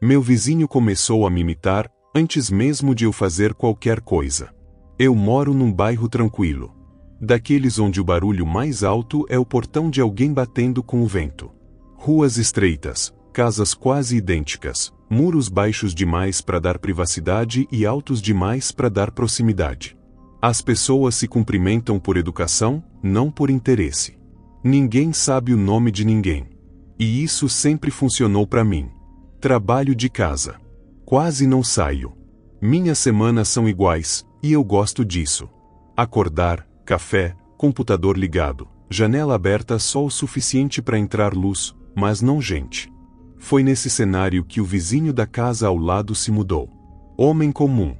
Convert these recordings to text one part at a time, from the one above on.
Meu vizinho começou a me imitar, antes mesmo de eu fazer qualquer coisa. Eu moro num bairro tranquilo. Daqueles onde o barulho mais alto é o portão de alguém batendo com o vento. Ruas estreitas, casas quase idênticas, muros baixos demais para dar privacidade e altos demais para dar proximidade. As pessoas se cumprimentam por educação, não por interesse. Ninguém sabe o nome de ninguém. E isso sempre funcionou para mim. Trabalho de casa. Quase não saio. Minhas semanas são iguais, e eu gosto disso. Acordar, café, computador ligado, janela aberta só o suficiente para entrar luz, mas não gente. Foi nesse cenário que o vizinho da casa ao lado se mudou. Homem comum.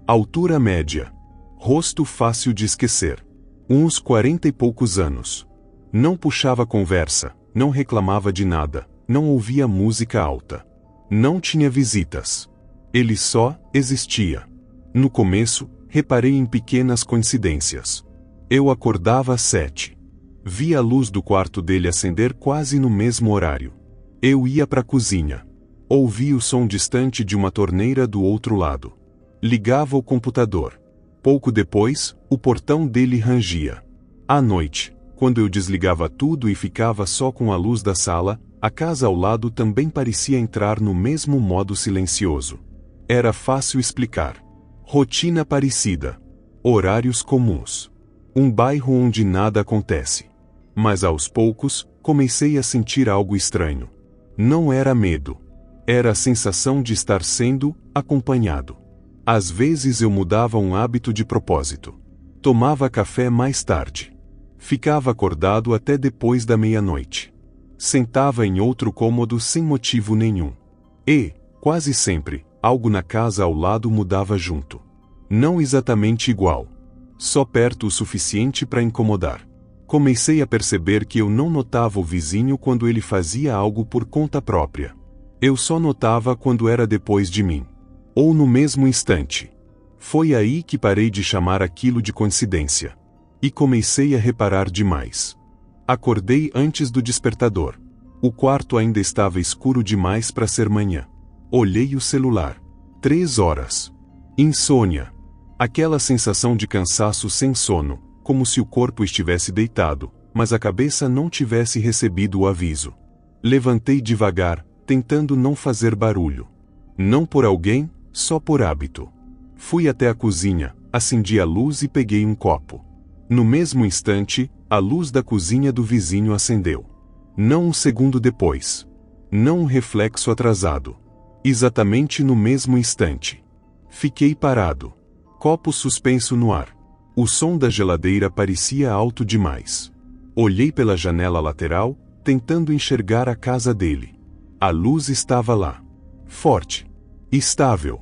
Altura média. Rosto fácil de esquecer. Uns 40 e poucos anos. Não puxava conversa, não reclamava de nada, não ouvia música alta. Não tinha visitas. Ele só existia. No começo, reparei em pequenas coincidências. Eu acordava às 7. Via a luz do quarto dele acender quase no mesmo horário. Eu ia para a cozinha. Ouvi o som distante de uma torneira do outro lado. Ligava o computador. Pouco depois, o portão dele rangia. À noite, quando eu desligava tudo e ficava só com a luz da sala, a casa ao lado também parecia entrar no mesmo modo silencioso. Era fácil explicar. Rotina parecida. Horários comuns. Um bairro onde nada acontece. Mas aos poucos, comecei a sentir algo estranho. Não era medo. Era a sensação de estar sendo acompanhado. Às vezes eu mudava um hábito de propósito. Tomava café mais tarde. Ficava acordado até depois da meia-noite. Sentava em outro cômodo sem motivo nenhum. E, quase sempre, algo na casa ao lado mudava junto. Não exatamente igual. Só perto o suficiente para incomodar. Comecei a perceber que eu não notava o vizinho quando ele fazia algo por conta própria. Eu só notava quando era depois de mim. Ou no mesmo instante. Foi aí que parei de chamar aquilo de coincidência. E comecei a reparar demais. Acordei antes do despertador. O quarto ainda estava escuro demais para ser manhã. Olhei o celular. 3 horas. Insônia. Aquela sensação de cansaço sem sono, como se o corpo estivesse deitado, mas a cabeça não tivesse recebido o aviso. Levantei devagar, tentando não fazer barulho. Não por alguém, só por hábito. Fui até a cozinha, acendi a luz e peguei um copo. No mesmo instante, a luz da cozinha do vizinho acendeu. Não um segundo depois. Não um reflexo atrasado. Exatamente no mesmo instante. Fiquei parado. Copo suspenso no ar. O som da geladeira parecia alto demais. Olhei pela janela lateral, tentando enxergar a casa dele. A luz estava lá. Forte. Estável.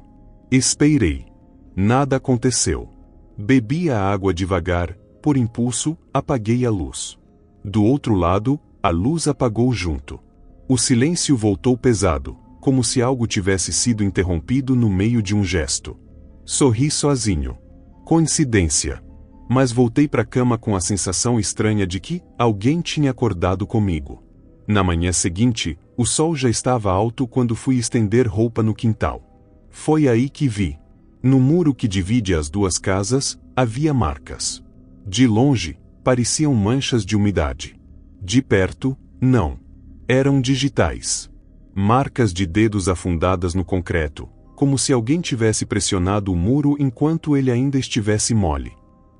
Esperei. Nada aconteceu. Bebi a água devagar, por impulso, apaguei a luz. Do outro lado, a luz apagou junto. O silêncio voltou pesado, como se algo tivesse sido interrompido no meio de um gesto. Sorri sozinho. Coincidência. Mas voltei para a cama com a sensação estranha de que alguém tinha acordado comigo. Na manhã seguinte, o sol já estava alto quando fui estender roupa no quintal. Foi aí que vi. No muro que divide as duas casas, havia marcas. De longe, pareciam manchas de umidade. De perto, não. Eram digitais. Marcas de dedos afundadas no concreto, como se alguém tivesse pressionado o muro enquanto ele ainda estivesse mole.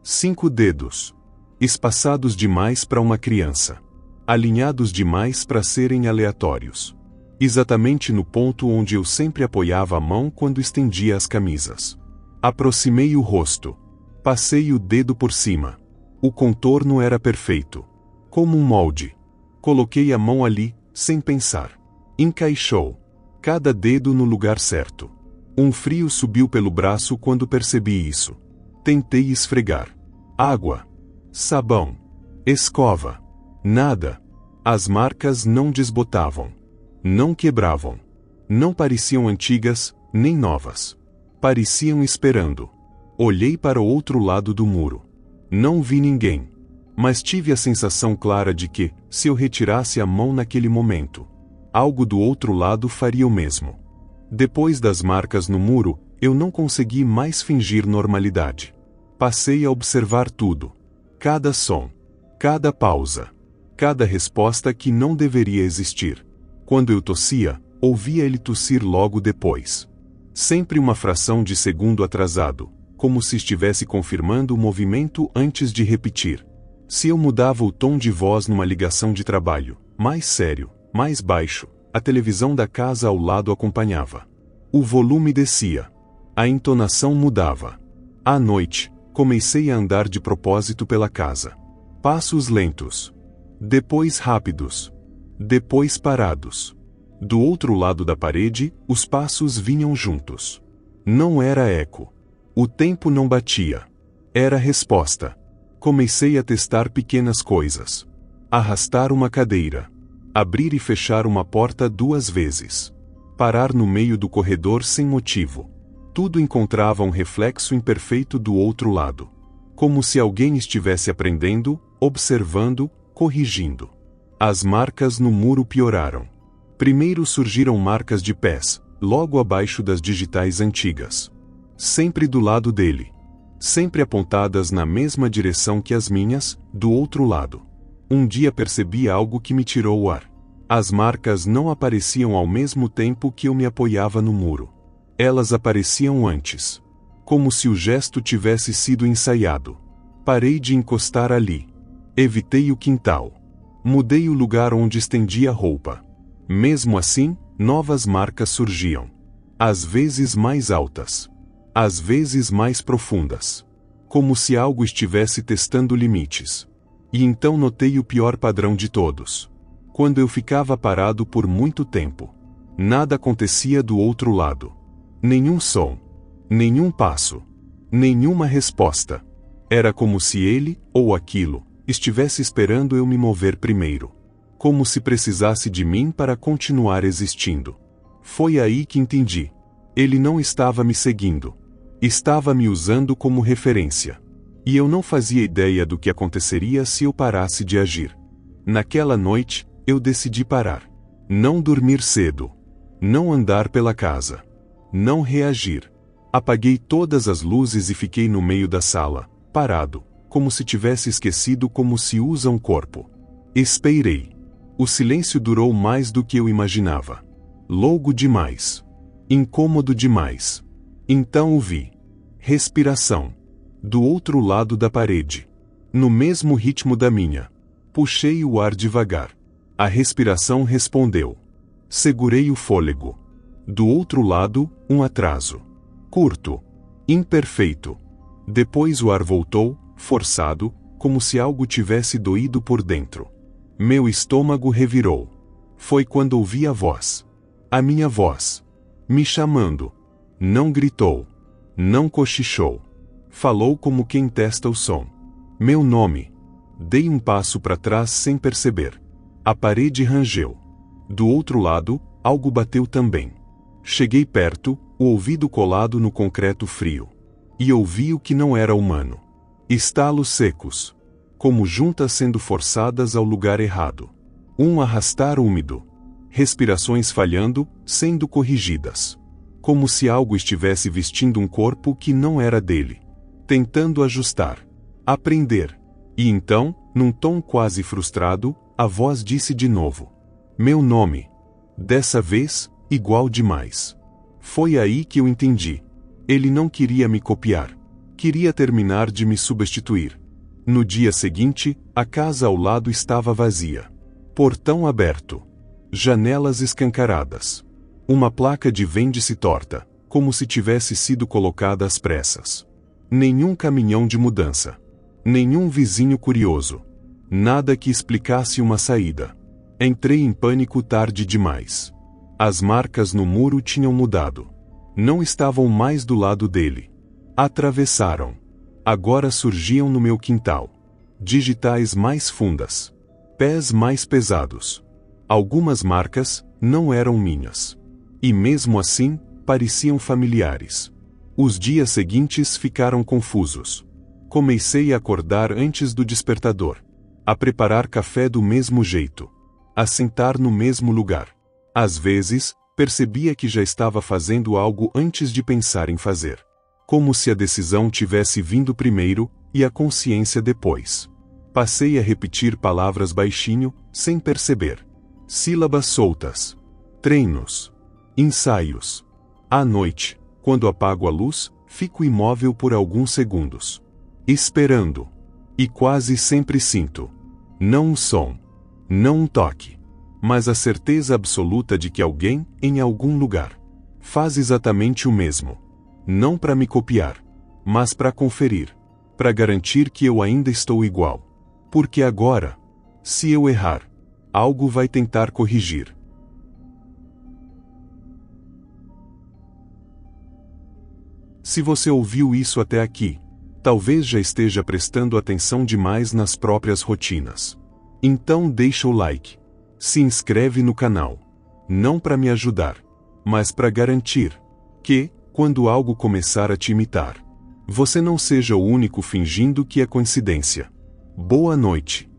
5 dedos. Espaçados demais para uma criança. Alinhados demais para serem aleatórios. Exatamente no ponto onde eu sempre apoiava a mão quando estendia as camisas. Aproximei o rosto. Passei o dedo por cima. O contorno era perfeito. Como um molde. Coloquei a mão ali, sem pensar. Encaixou. Cada dedo no lugar certo. Um frio subiu pelo braço quando percebi isso. Tentei esfregar. Água. Sabão. Escova. Nada. As marcas não desbotavam. Não quebravam. Não pareciam antigas, nem novas. Pareciam esperando. Olhei para o outro lado do muro. Não vi ninguém. Mas tive a sensação clara de que, se eu retirasse a mão naquele momento, algo do outro lado faria o mesmo. Depois das marcas no muro, eu não consegui mais fingir normalidade. Passei a observar tudo. Cada som. Cada pausa. Cada resposta que não deveria existir. Quando eu tossia, ouvia ele tossir logo depois. Sempre uma fração de segundo atrasado, como se estivesse confirmando o movimento antes de repetir. Se eu mudava o tom de voz numa ligação de trabalho, mais sério, mais baixo, a televisão da casa ao lado acompanhava. O volume descia. A entonação mudava. À noite, comecei a andar de propósito pela casa. Passos lentos. Depois rápidos. Depois parados. Do outro lado da parede, os passos vinham juntos. Não era eco. O tempo não batia. Era resposta. Comecei a testar pequenas coisas. Arrastar uma cadeira. Abrir e fechar uma porta 2 vezes. Parar no meio do corredor sem motivo. Tudo encontrava um reflexo imperfeito do outro lado. Como se alguém estivesse aprendendo, observando, corrigindo. As marcas no muro pioraram. Primeiro surgiram marcas de pés, logo abaixo das digitais antigas. Sempre do lado dele. Sempre apontadas na mesma direção que as minhas, do outro lado. Um dia percebi algo que me tirou o ar. As marcas não apareciam ao mesmo tempo que eu me apoiava no muro. Elas apareciam antes. Como se o gesto tivesse sido ensaiado. Parei de encostar ali. Evitei o quintal. Mudei o lugar onde estendia a roupa. Mesmo assim, novas marcas surgiam. Às vezes mais altas. Às vezes mais profundas. Como se algo estivesse testando limites. E então notei o pior padrão de todos. Quando eu ficava parado por muito tempo. Nada acontecia do outro lado. Nenhum som. Nenhum passo. Nenhuma resposta. Era como se ele, ou aquilo, estivesse esperando eu me mover primeiro. Como se precisasse de mim para continuar existindo. Foi aí que entendi. Ele não estava me seguindo. Estava me usando como referência. E eu não fazia ideia do que aconteceria se eu parasse de agir. Naquela noite, eu decidi parar. Não dormir cedo. Não andar pela casa. Não reagir. Apaguei todas as luzes e fiquei no meio da sala, parado, como se tivesse esquecido como se usa um corpo. Esperei. O silêncio durou mais do que eu imaginava. Longo demais. Incômodo demais. Então ouvi. Respiração. Do outro lado da parede. No mesmo ritmo da minha. Puxei o ar devagar. A respiração respondeu. Segurei o fôlego. Do outro lado, um atraso. Curto. Imperfeito. Depois o ar voltou, forçado, como se algo tivesse doído por dentro. Meu estômago revirou. Foi quando ouvi a voz. A minha voz. Me chamando. Não gritou. Não cochichou. Falou como quem testa o som. Meu nome. Dei um passo para trás sem perceber. A parede rangeu. Do outro lado, algo bateu também. Cheguei perto, o ouvido colado no concreto frio. E ouvi o que não era humano. Estalos secos. Como juntas sendo forçadas ao lugar errado. Um arrastar úmido. Respirações falhando, sendo corrigidas. Como se algo estivesse vestindo um corpo que não era dele. Tentando ajustar. Aprender. E então, num tom quase frustrado, a voz disse de novo. Meu nome. Dessa vez, igual demais. Foi aí que eu entendi. Ele não queria me copiar. Queria terminar de me substituir. No dia seguinte, a casa ao lado estava vazia. Portão aberto. Janelas escancaradas. Uma placa de vende-se torta, como se tivesse sido colocada às pressas. Nenhum caminhão de mudança. Nenhum vizinho curioso. Nada que explicasse uma saída. Entrei em pânico tarde demais. As marcas no muro tinham mudado. Não estavam mais do lado dele. Atravessaram. Agora surgiam no meu quintal. Digitais mais fundas. Pés mais pesados. Algumas marcas não eram minhas. E mesmo assim, pareciam familiares. Os dias seguintes ficaram confusos. Comecei a acordar antes do despertador. A preparar café do mesmo jeito. A sentar no mesmo lugar. Às vezes, Percebia que já estava fazendo algo antes de pensar em fazer. Como se a decisão tivesse vindo primeiro, e a consciência depois. Passei a repetir palavras baixinho, sem perceber. Sílabas soltas. Treinos. Ensaios. À noite, quando apago a luz, fico imóvel por alguns segundos. Esperando. E quase sempre sinto. Não um som. Não um toque. Mas a certeza absoluta de que alguém, em algum lugar, faz exatamente o mesmo. Não para me copiar, mas para conferir. Para garantir que eu ainda estou igual. Porque agora, se eu errar, algo vai tentar corrigir. Se você ouviu isso até aqui, talvez já esteja prestando atenção demais nas próprias rotinas. Então deixa o like. Se inscreve no canal. Não para me ajudar, mas para garantir que, quando algo começar a te imitar, você não seja o único fingindo que é coincidência. Boa noite.